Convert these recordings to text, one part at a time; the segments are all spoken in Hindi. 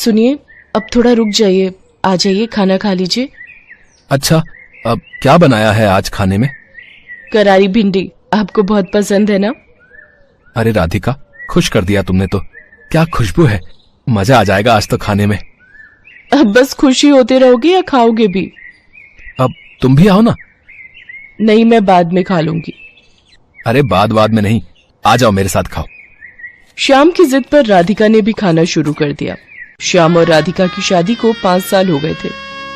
सुनिए, अब थोड़ा रुक जाइए, आ जाइए, खाना खा लीजिए। अच्छा, अब क्या बनाया है आज खाने में? करारी भिंडी, आपको बहुत पसंद है ना? अरे राधिका, खुश कर दिया तुमने तो। क्या खुशबू है, मजा आ जाएगा आज तो खाने में। अब बस खुशी होते रहोगे या खाओगे भी? अब तुम भी आओ ना। नहीं, मैं बाद में खा लूंगी। अरे बाद में नहीं, आ जाओ मेरे साथ खाओ। श्याम की जिद पर राधिका ने भी खाना शुरू कर दिया। श्याम और राधिका की शादी को 5 साल हो गए थे।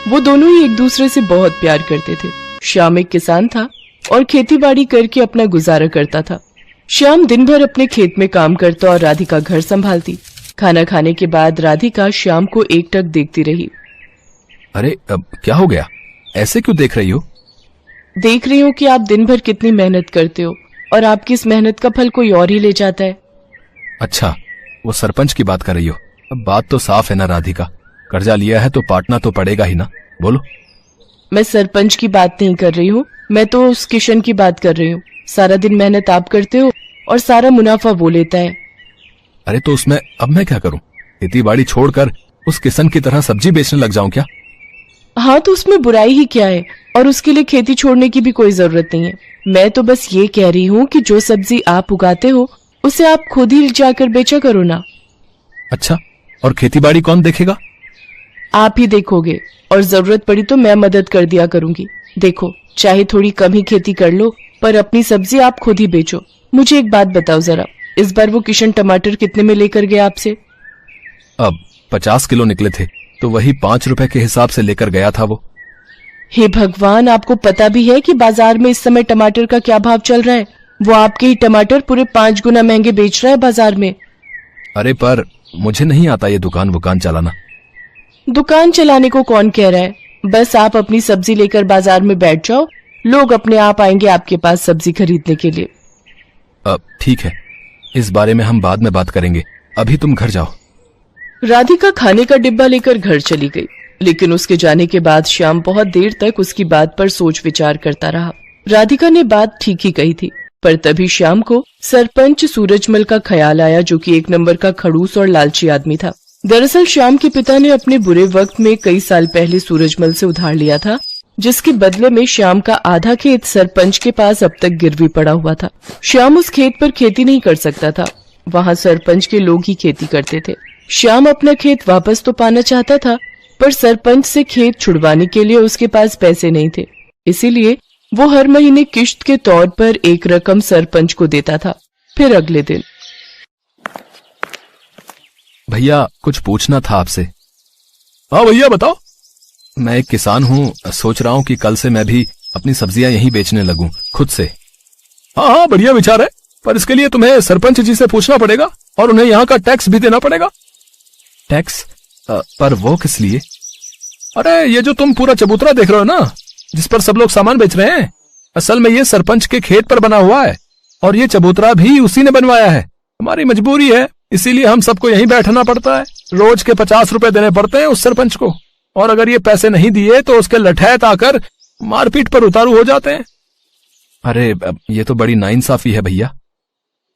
वो दोनों ही एक दूसरे से बहुत प्यार करते थे। श्याम एक किसान था और खेतीबाड़ी करके अपना गुजारा करता था। श्याम दिन भर अपने खेत में काम करता और राधिका घर संभालती। खाना खाने के बाद राधिका श्याम को एकटक देखती रही। अरे अब क्या हो गया, ऐसे क्यों देख रही हो? देख रही हूँ कि आप दिन भर कितनी मेहनत करते हो और आपकी इस मेहनत का फल कोई और ही ले जाता है। अच्छा, वो सरपंच की बात कर रही हो। अब बात तो साफ है ना राधिका, कर्जा लिया है तो पाटना तो पड़ेगा ही ना। बोलो। मैं सरपंच की बात नहीं कर रही हूँ, मैं तो उस किशन की बात कर रही हूँ। सारा दिन मेहनत आप करते हो और सारा मुनाफा वो लेता है। अरे तो उसमें अब मैं क्या करूं? खेती बाड़ी छोड़कर उस किसान की तरह सब्जी बेचने लग जाऊं क्या? हाँ, तो उसमें बुराई ही क्या है, और उसके लिए खेती छोड़ने की भी कोई जरूरत नहीं है। मैं तो बस ये कह रही हूँ कि जो सब्जी आप उगाते हो उसे आप खुद ही जाकर बेचा करो ना। अच्छा, और खेती बाड़ी कौन देखेगा? आप ही देखोगे, और जरूरत पड़ी तो मैं मदद कर दिया करूंगी। देखो, चाहे थोड़ी कम ही खेती कर लो, पर अपनी सब्जी आप खुद ही बेचो। मुझे एक बात बताओ जरा, इस बार वो किशन टमाटर कितने में लेकर गया आपसे? अब 50 किलो निकले थे तो वही 5 रुपए के हिसाब से लेकर गया था वो। हे भगवान, आपको पता भी है कि बाजार में इस समय टमाटर का क्या भाव चल रहा है? वो आपके ही टमाटर पूरे 5 गुना महंगे बेच रहा है बाजार में। अरे पर मुझे नहीं आता ये दुकान वुकान चलाना। दुकान चलाने को कौन कह रहा है? बस आप अपनी सब्जी लेकर बाजार में बैठ जाओ, लोग अपने आप आएंगे आपके पास सब्जी खरीदने के लिए। अब ठीक है, इस बारे में हम बाद में बात करेंगे, अभी तुम घर जाओ। राधिका खाने का डिब्बा लेकर घर चली गई, लेकिन उसके जाने के बाद श्याम बहुत देर तक उसकी बात पर सोच विचार करता रहा। राधिका ने बात ठीक ही कही थी, पर तभी श्याम को सरपंच सूरजमल का ख्याल आया, जो कि 1 नंबर का खड़ूस और लालची आदमी था। दरअसल श्याम के पिता ने अपने बुरे वक्त में कई साल पहले सूरजमल से उधार लिया था, जिसके बदले में श्याम का आधा खेत सरपंच के पास अब तक गिरवी पड़ा हुआ था। श्याम उस खेत पर खेती नहीं कर सकता था, वहाँ सरपंच के लोग ही खेती करते थे। श्याम अपना खेत वापस तो पाना चाहता था, पर सरपंच से खेत छुड़वाने के लिए उसके पास पैसे नहीं थे। इसीलिए वो हर महीने किश्त के तौर पर एक रकम सरपंच को देता था। फिर अगले दिन, भैया कुछ पूछना था आपसे। हाँ भैया बताओ। मैं एक किसान हूँ, सोच रहा हूँ कि कल से मैं भी अपनी सब्जियां यहीं बेचने लगूं खुद से। हाँ, बढ़िया विचार है, पर इसके लिए तुम्हें सरपंच जी से पूछना पड़ेगा और उन्हें यहाँ का टैक्स भी देना पड़ेगा। टैक्स? पर वो किस लिए? अरे ये जो तुम पूरा चबूतरा देख रहे हो ना, जिस पर सब लोग सामान बेच रहे हैं, असल में ये सरपंच के खेत पर बना हुआ है और ये चबूतरा भी उसी ने बनवाया है। हमारी मजबूरी है, इसीलिए हम सबको यहीं बैठना पड़ता है। रोज के 50 रुपए देने पड़ते हैं उस सरपंच को, और अगर ये पैसे नहीं दिए तो उसके लठैत आकर मारपीट पर उतारू हो जाते हैं। अरे ये तो बड़ी नाइंसाफी है भैया।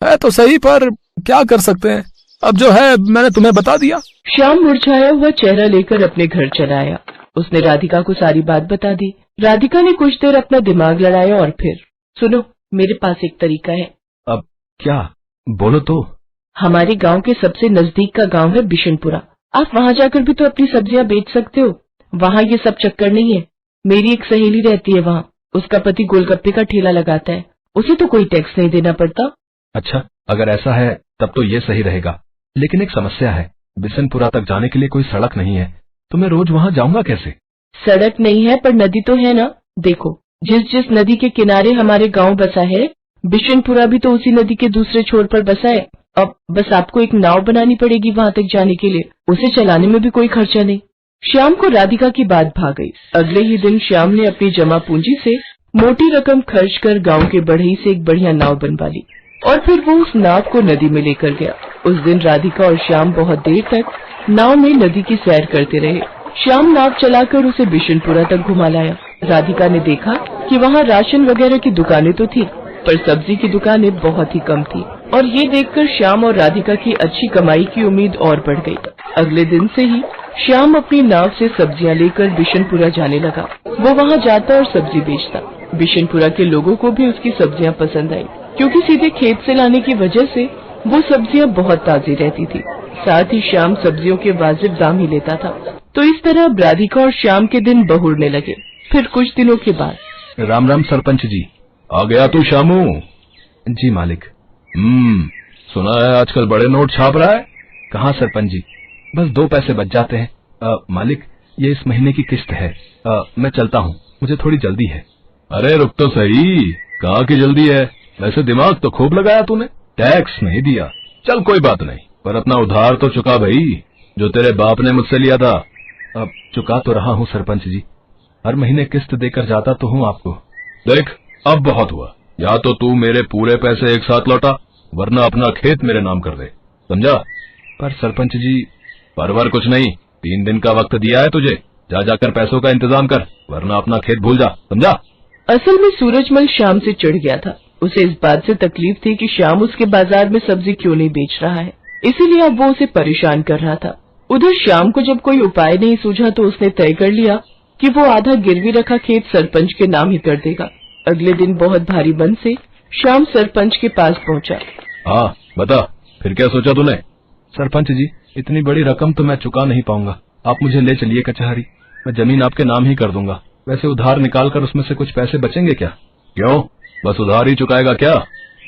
है तो सही, पर क्या कर सकते हैं, अब जो है मैंने तुम्हें बता दिया। श्याम मुरझाया हुआ चेहरा लेकर अपने घर चला आया। उसने राधिका को सारी बात बता दी। राधिका ने कुछ देर अपना दिमाग लड़ाया और फिर, सुनो, मेरे पास एक तरीका है। अब क्या? बोलो तो। हमारे गांव के सबसे नजदीक का गांव है बिशनपुरा। आप वहां जाकर भी तो अपनी सब्जियां बेच सकते हो। वहां ये सब चक्कर नहीं है। मेरी एक सहेली रहती है वहां, उसका पति गोलगप्पे का ठेला लगाता है, उसे तो कोई टैक्स नहीं देना पड़ता। अच्छा, अगर ऐसा है तब तो ये सही रहेगा, लेकिन एक समस्या है, बिशनपुरा तक जाने के लिए कोई सड़क नहीं है, तो मैं रोज वहाँ जाऊंगा कैसे? सड़क नहीं है पर नदी तो है ना। देखो, जिस नदी के किनारे हमारे गांव बसा है, बिशनपुरा भी तो उसी नदी के दूसरे छोर पर बसा है। अब बस आपको एक नाव बनानी पड़ेगी वहां तक जाने के लिए, उसे चलाने में भी कोई खर्चा नहीं। श्याम को राधिका की बात भा गई। अगले ही दिन श्याम ने अपनी जमा पूंजी से मोटी रकम खर्च कर गांव के बढ़ई से एक बढ़िया नाव बनवा ली और फिर वो उस नाव को नदी में लेकर गया। उस दिन राधिका और श्याम बहुत देर तक नाव में नदी की सैर करते रहे। श्याम नाव चलाकर उसे बिशनपुरा तक घुमा लाया। राधिका ने देखा कि वहाँ राशन वगैरह की दुकानें तो थी, पर सब्जी की दुकानें बहुत ही कम थी, और ये देखकर श्याम और राधिका की अच्छी कमाई की उम्मीद और बढ़ गई। अगले दिन से ही श्याम अपनी नाव से सब्जियां लेकर बिशनपुरा जाने लगा। वो वहाँ जाता और सब्जी बेचता। बिशनपुरा के लोगों को भी उसकी सब्जियां पसंद आई, क्योंकि सीधे खेत से लाने की वजह से वो सब्जियां बहुत ताजी रहती थी। साथ ही श्याम सब्जियों के वाजिब दाम ही लेता था। तो इस तरह राधिका और श्याम के दिन बहुरने लगे। फिर कुछ दिनों के बाद राम राम सरपंच जी। आ गया तू श्यामू? जी मालिक। सुना है आजकल बड़े नोट छाप रहा है। कहाँ सरपंच जी, बस 2 पैसे बच जाते हैं। मालिक, ये इस महीने की किस्त है। मैं चलता हूँ, मुझे थोड़ी जल्दी है। अरे रुक तो सही, कहाँ की जल्दी है? वैसे दिमाग तो खूब लगाया तूने, टैक्स नहीं दिया। चल कोई बात नहीं, पर अपना उधार तो चुका भाई, जो तेरे बाप ने मुझसे लिया था। अब चुका तो रहा हूँ सरपंच जी, हर महीने किस्त देकर जाता तो हूँ आपको। देख, अब बहुत हुआ। या तो तू मेरे पूरे पैसे एक साथ लौटा, वरना अपना खेत मेरे नाम कर दे, समझा? पर सरपंच जी। परवर कुछ नहीं, 3 दिन का वक्त दिया है तुझे। जा जाकर पैसों का इंतजाम कर, वरना अपना खेत भूल जा, समझा? असल में सूरजमल श्याम से चिढ़ गया था। उसे इस बात से तकलीफ थी कि श्याम उसके बाजार में सब्जी क्यों नहीं बेच रहा है, इसीलिए अब वो उसे परेशान कर रहा था। उधर श्याम को जब कोई उपाय नहीं सूझा तो उसने तय कर लिया कि वो आधा गिरवी रखा खेत सरपंच के नाम ही कर देगा। अगले दिन बहुत भारी मन से श्याम सरपंच के पास पहुंचा। हाँ बता, फिर क्या सोचा तूने? सरपंच जी, इतनी बड़ी रकम तो मैं चुका नहीं पाऊंगा, आप मुझे ले चलिए कचहरी। मैं जमीन आपके नाम ही कर दूंगा। वैसे उधार निकाल कर उसमें से कुछ पैसे बचेंगे क्या? क्यों, बस उधार ही चुकाएगा क्या?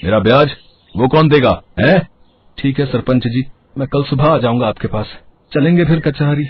मेरा ब्याज वो कौन देगा है? ठीक है सरपंच जी, मैं कल सुबह आ जाऊंगा आपके पास। चलेंगे फिर कचहरी।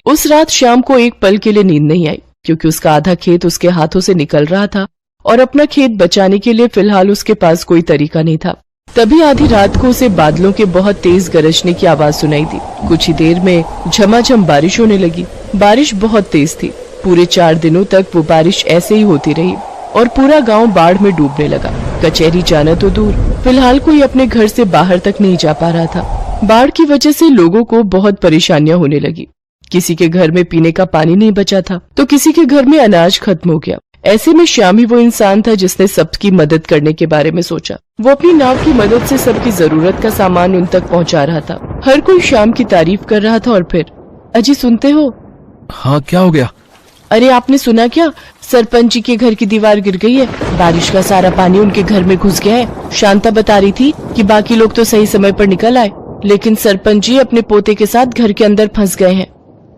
उस रात श्याम को एक पल के लिए नींद नहीं आई, क्योंकि उसका आधा खेत उसके हाथों से निकल रहा था और अपना खेत बचाने के लिए फिलहाल उसके पास कोई तरीका नहीं था। तभी आधी रात को उसे बादलों के बहुत तेज गरजने की आवाज सुनाई दी। कुछ ही देर में झमाझम बारिश होने लगी। बारिश बहुत तेज थी। पूरे 4 दिनों तक वो बारिश ऐसे ही होती रही और पूरा गांव बाढ़ में डूबने लगा। कचहरी जाना तो दूर, फिलहाल कोई अपने घर से बाहर तक नहीं जा पा रहा था। बाढ़ की वजह से लोगों को बहुत परेशानियां होने लगी। किसी के घर में पीने का पानी नहीं बचा था, तो किसी के घर में अनाज खत्म हो गया। ऐसे में श्याम ही वो इंसान था जिसने सबकी मदद करने के बारे में सोचा। वो अपनी नाव की मदद से सबकी जरूरत का सामान उन तक पहुंचा रहा था। हर कोई श्याम की तारीफ कर रहा था। और फिर अजी, सुनते हो? हाँ, क्या हो गया? अरे आपने सुना क्या? सरपंच जी के घर की दीवार गिर गई है। बारिश का सारा पानी उनके घर में घुस गया है। शांता बता रही थी कि बाकी लोग तो सही समय पर निकल आए, लेकिन सरपंच जी अपने पोते के साथ घर के अंदर फंस गए हैं।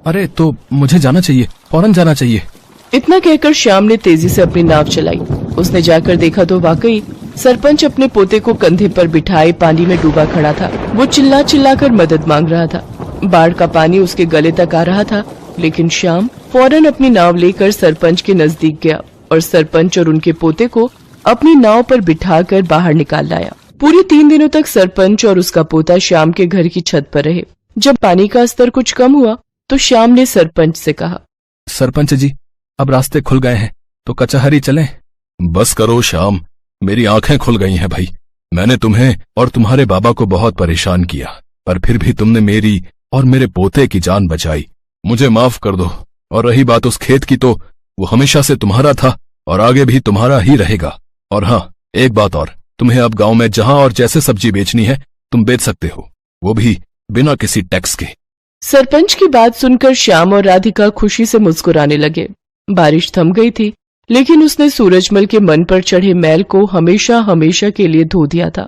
अरे तो मुझे जाना चाहिए, फौरन जाना चाहिए। इतना कहकर श्याम ने तेजी से अपनी नाव चलाई। उसने जाकर देखा तो वाकई सरपंच अपने पोते को कंधे पर बिठाए पानी में डूबा खड़ा था। वो चिल्ला चिल्ला कर मदद मांग रहा था। बाढ़ का पानी उसके गले तक आ रहा था, लेकिन श्याम फौरन अपनी नाव लेकर सरपंच के नजदीक गया और सरपंच और उनके पोते को अपनी नाव पर बिठाकर बाहर निकाल लाया। पूरे 3 दिनों तक सरपंच और उसका पोता श्याम के घर की छत पर रहे। जब पानी का स्तर कुछ कम हुआ तो श्याम ने सरपंच से कहा, सरपंच जी, अब रास्ते खुल गए हैं तो कचहरी चलें। बस करो श्याम, मेरी आंखें खुल गई हैं भाई। मैंने तुम्हें और तुम्हारे बाबा को बहुत परेशान किया, पर फिर भी तुमने मेरी और मेरे पोते की जान बचाई। मुझे माफ कर दो। और रही बात उस खेत की, तो वो हमेशा से तुम्हारा था और आगे भी तुम्हारा ही रहेगा। और हाँ, एक बात और, तुम्हें अब गांव में जहां और जैसे सब्जी बेचनी है तुम बेच सकते हो, वो भी बिना किसी टैक्स के। सरपंच की बात सुनकर श्याम और राधिका खुशी से मुस्कुराने लगे। बारिश थम गई थी, लेकिन उसने सूरजमल के मन पर चढ़े मैल को हमेशा हमेशा के लिए धो दिया था।